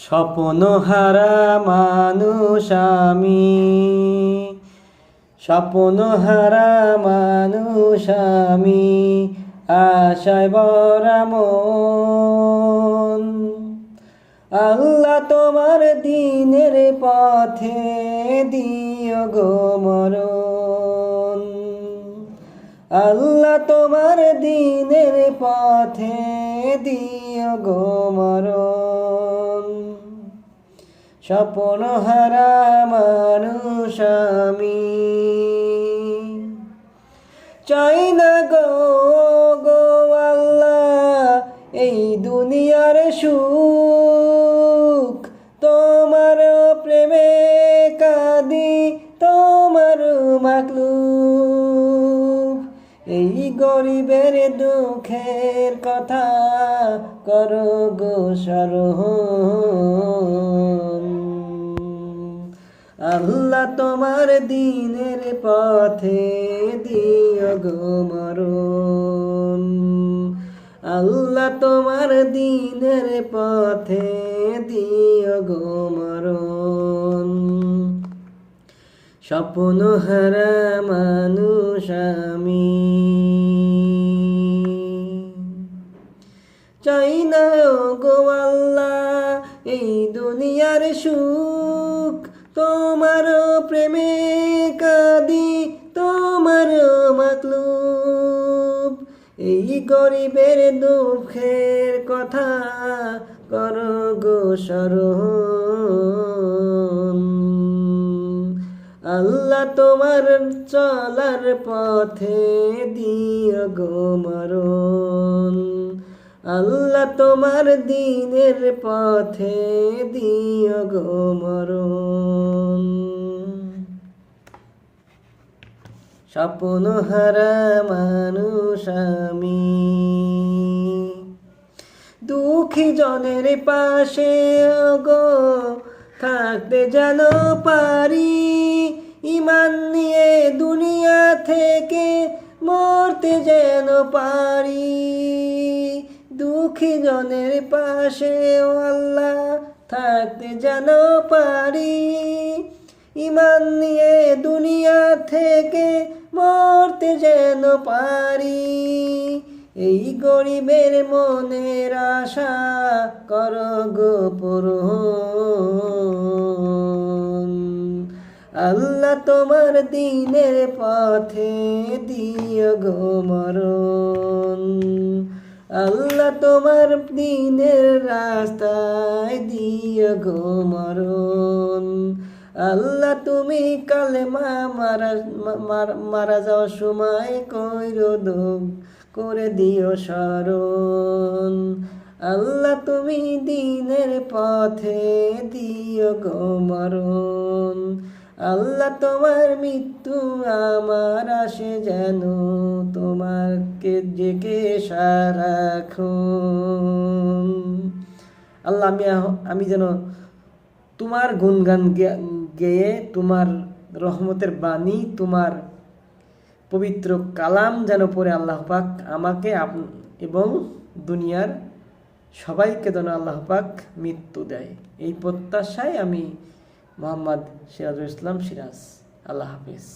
স্বপ্নহারা মানুষ আমি, স্বপ্নহারা মানুষ আমি, আশায় ভরা মন। আল্লাহ তোমার দিনের পথে দিও গো মরণ। আল্লাহ তোমার দিনের পথে দিও গো মরণ। স্বপ্নহারা মানুষ আমি, চাই না গো আল্লাহ এই দুনিয়ার সুখ, তোমার প্রেমে কাঁদি তোমার মাকলুব। এই গরিবের দুঃখের কথা করো গো স্মরণ। আল্লাহ তোমার দিনের পথে দিও গো মরণ। আল্লাহ তোমার দিনের পথে দিও গো মরণ। স্বপ্নহারা মানুষ আমি, চাই না গো আল্লাহ এই দুনিয়ার সুখ, তোমার প্রেমে কাঁদি তোমার মাতলুব। এই গরিবের দুঃখের কথা করো গো স্মরণ। আল্লাহ তোমার চলার পথে দিও গো মরণ। আল্লাহ তোমার দিনের পথে দিও গো মরণ। স্বপ্নহারা মানুষ আমি, দুঃখী জনের পাশে গো থাকতে যেন পারি, ঈমান নিয়ে দুনিয়া থেকে মরতে যেন পারি। দুঃখী জনের পাশে আল্লাহ থাকতে যেন পারি, ঈমান নিয়ে দুনিয়া থেকে মরতে যেন পারি। এই গরিবের মনের আশা করো গো পূরণ। আল্লাহ তোমার দিনের পথে দিও গো মরণ। আল্লাহ তোমার দিনের রাস্তায় দিও গো মরণ। আল্লাহ তুমি কালেমা মারা যাওয়ার সময় করে দিও স্মরণ। আল্লাহ তুমি দিনের পথে দিও গো মরণ। আল্লাহ তোমার মৃত্যু আমার আসে যেন তোমাকে ডেকে সারাক্ষণ। আল্লাহ আমি যেন তোমার গুণগান গেয়ে তোমার রহমতের বাণী তোমার পবিত্র কালাম যেন পড়ে আল্লাহ পাক আমাকে এবং দুনিয়ার সবাইকে যেন আল্লাহ পাক মৃত্যু দেয়। এই প্রত্যাশায় আমি মোহাম্মদ সিরাজুল ইসলাম সিরাজ। আল্লাহ হাফিজ।